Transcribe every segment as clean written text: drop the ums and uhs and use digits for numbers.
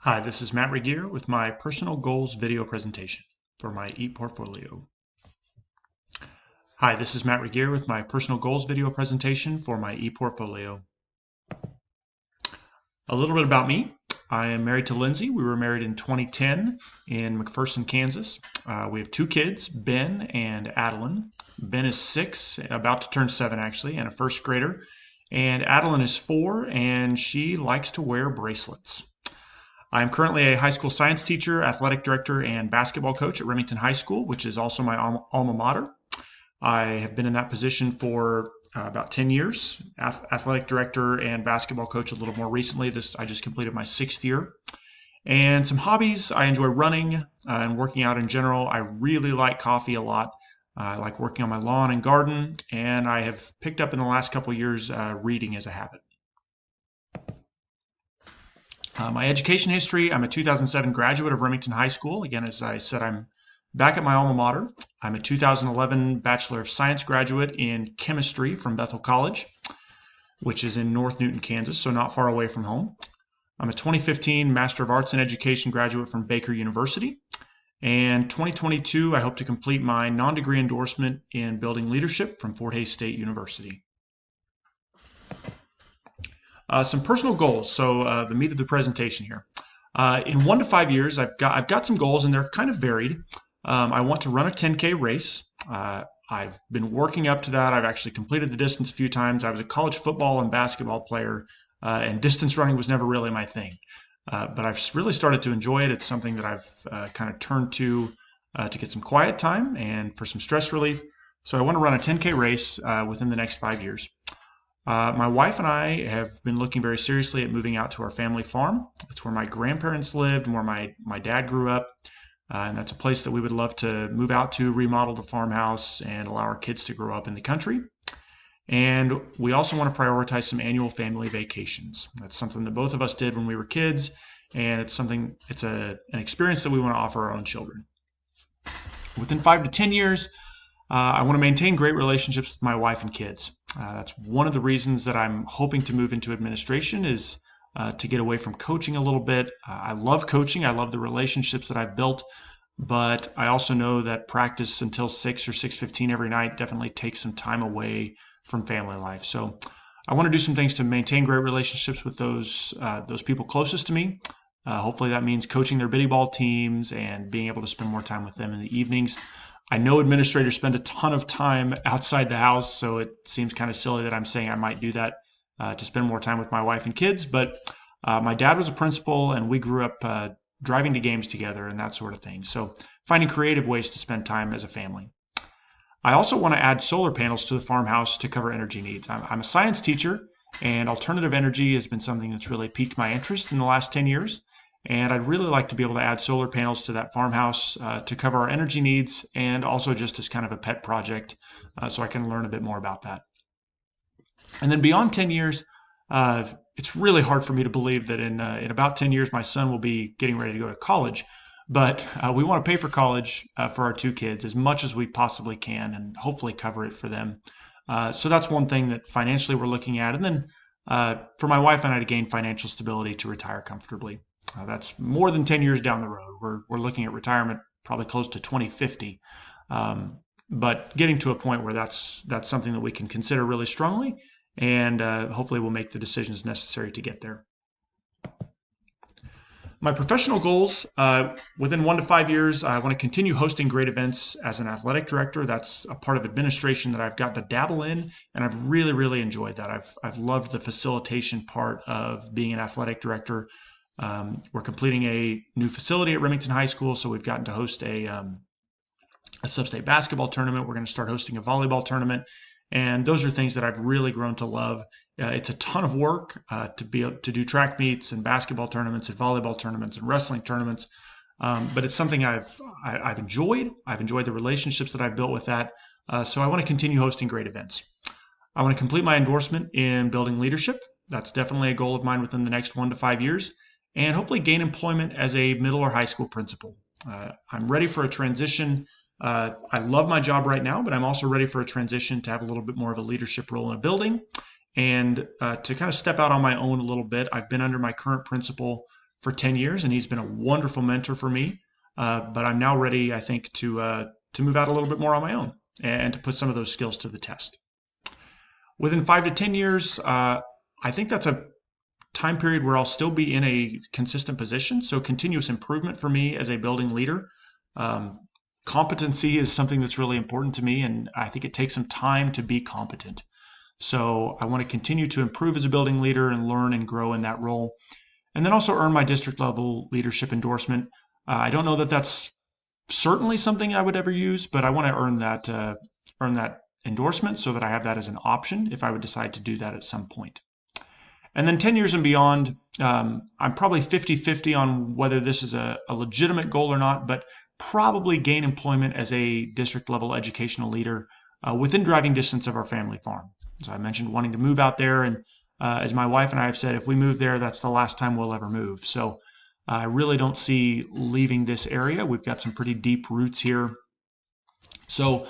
Hi, this is Matt Regier with my personal goals video presentation for my ePortfolio. Hi, this is Matt Regier with my personal goals video presentation for my ePortfolio. A little bit about me. I am married to Lindsay. We were married in 2010 in McPherson, Kansas. We have two kids, Ben and Adeline. Ben is 6, about to turn 7 actually, and a first grader. And Adeline is 4, and she likes to wear bracelets. I'm currently a high school science teacher, athletic director, and basketball coach at Remington High School, which is also my alma mater. I have been in that position for about 10 years, athletic director and basketball coach a little more recently. I just completed my 6th year. And some hobbies, I enjoy running and working out in general. I really like coffee a lot. I like working on my lawn and garden, and I have picked up in the last couple of years reading as a habit. My education history, I'm a 2007 graduate of Remington High School. Again, as I said, I'm back at my alma mater. I'm a 2011 Bachelor of Science graduate in chemistry from Bethel College, which is in North Newton, Kansas, so not far away from home. I'm a 2015 Master of Arts in Education graduate from Baker University. And 2022, I hope to complete my non-degree endorsement in building leadership from Fort Hays State University. Some personal goals. So the meat of the presentation here. In 1 to 5 years, I've got some goals, and they're kind of varied. I want to run a 10K race. I've been working up to that. I've actually completed the distance a few times. I was a college football and basketball player, and distance running was never really my thing. But I've really started to enjoy it. It's something that I've kind of turned to get some quiet time and for some stress relief. So I want to run a 10K race within the next 5 years. My wife and I have been looking very seriously at moving out to our family farm. That's where my grandparents lived and where my dad grew up. And that's a place that we would love to move out to, remodel the farmhouse, and allow our kids to grow up in the country. And we also want to prioritize some annual family vacations. That's something that both of us did when we were kids, and it's an experience that we want to offer our own children. Within 5 to 10 years, I want to maintain great relationships with my wife and kids. That's one of the reasons that I'm hoping to move into administration is to get away from coaching a little bit. I love coaching. I love the relationships that I've built, but I also know that practice until 6 or 6:15 every night definitely takes some time away from family life. So I want to do some things to maintain great relationships with those people closest to me. Hopefully that means coaching their bitty ball teams and being able to spend more time with them in the evenings. I know administrators spend a ton of time outside the house, so it seems kind of silly that I'm saying I might do that to spend more time with my wife and kids. But my dad was a principal, and we grew up driving to games together and that sort of thing. So finding creative ways to spend time as a family. I also want to add solar panels to the farmhouse to cover energy needs. I'm a science teacher, and alternative energy has been something that's really piqued my interest in the last 10 years. And I'd really like to be able to add solar panels to that farmhouse to cover our energy needs, and also just as kind of a pet project so I can learn a bit more about that. And then beyond 10 years, it's really hard for me to believe that in about 10 years, my son will be getting ready to go to college. But we want to pay for college for our two kids as much as we possibly can and hopefully cover it for them. So that's one thing that financially we're looking at. And then for my wife and I to gain financial stability to retire comfortably. That's more than 10 years down the road. We're looking at retirement probably close to 2050. But getting to a point where that's something that we can consider really strongly, and hopefully we'll make the decisions necessary to get there. My professional goals, within 1 to 5 years, I want to continue hosting great events as an athletic director. That's a part of administration that I've gotten to dabble in, and I've really, really enjoyed that. I've loved the facilitation part of being an athletic director. We're completing a new facility at Remington High School, so we've gotten to host a sub-state basketball tournament. We're going to start hosting a volleyball tournament, and those are things that I've really grown to love. It's a ton of work to be able to do track meets and basketball tournaments and volleyball tournaments and wrestling tournaments, but it's something I've enjoyed. I've enjoyed the relationships that I've built with that, so I want to continue hosting great events. I want to complete my endorsement in building leadership. That's definitely a goal of mine within the next 1 to 5 years. And hopefully gain employment as a middle or high school principal. I'm ready for a transition. I love my job right now, but I'm also ready for a transition to have a little bit more of a leadership role in a building and to kind of step out on my own a little bit. I've been under my current principal for 10 years, and he's been a wonderful mentor for me. But I'm now ready, I think, to move out a little bit more on my own and to put some of those skills to the test. Within 5 to 10 years, I think that's a time period where I'll still be in a consistent position. So continuous improvement for me as a building leader. Competency is something that's really important to me, and I think it takes some time to be competent. So I want to continue to improve as a building leader and learn and grow in that role. And then also earn my district level leadership endorsement. I don't know that that's certainly something I would ever use, but I want to earn that endorsement so that I have that as an option if I would decide to do that at some point. And then 10 years and beyond, I'm probably 50-50 on whether this is a legitimate goal or not, but probably gain employment as a district level educational leader within driving distance of our family farm. So I mentioned wanting to move out there, and as my wife and I have said, if we move there, that's the last time we'll ever move. So I really don't see leaving this area. We've got some pretty deep roots here. So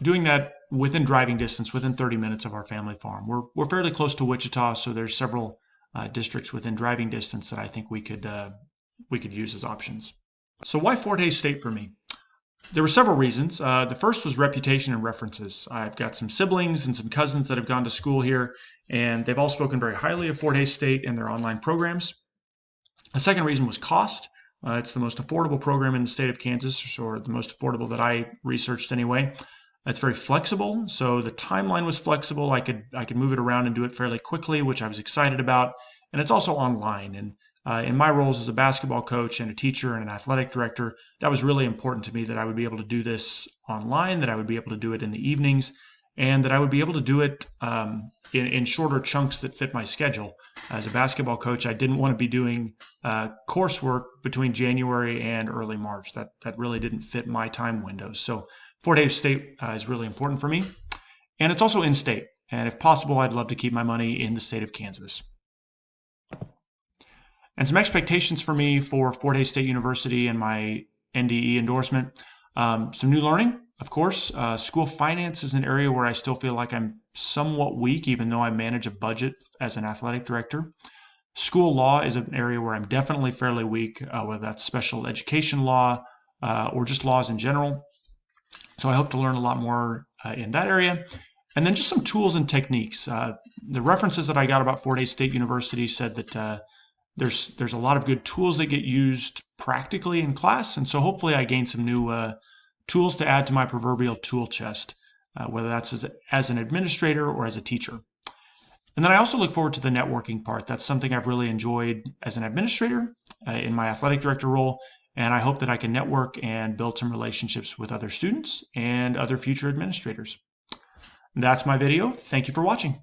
doing that within driving distance, within 30 minutes of our family farm. We're fairly close to Wichita, so there's several districts within driving distance that I think we could use as options. So why Fort Hays State for me? There were several reasons. The first was reputation and references. I've got some siblings and some cousins that have gone to school here, and they've all spoken very highly of Fort Hays State and their online programs. The second reason was cost. It's the most affordable program in the state of Kansas, or the most affordable that I researched anyway. It's very flexible, so the timeline was flexible. I could move it around and do it fairly quickly, which I was excited about. And it's also online. And in my roles as a basketball coach and a teacher and an athletic director, that was really important to me, that I would be able to do this online, that I would be able to do it in the evenings, and that I would be able to do it in shorter chunks that fit my schedule. As a basketball coach, I didn't want to be doing coursework between January and early March. That really didn't fit my time windows. So Fort Hays State is really important for me. And it's also in-state. And if possible, I'd love to keep my money in the state of Kansas. And some expectations for me for Fort Hays State University and my NDE endorsement. Some new learning, of course. School finance is an area where I still feel like I'm somewhat weak, even though I manage a budget as an athletic director. School law is an area where I'm definitely fairly weak, whether that's special education law or just laws in general. So I hope to learn a lot more in that area. And then just some tools and techniques. The references that I got about Fort Hays State University said that there's a lot of good tools that get used practically in class. And so hopefully I gain some new tools to add to my proverbial tool chest, whether that's as an administrator or as a teacher. And then I also look forward to the networking part. That's something I've really enjoyed as an administrator in my athletic director role. And I hope that I can network and build some relationships with other students and other future administrators. That's my video. Thank you for watching.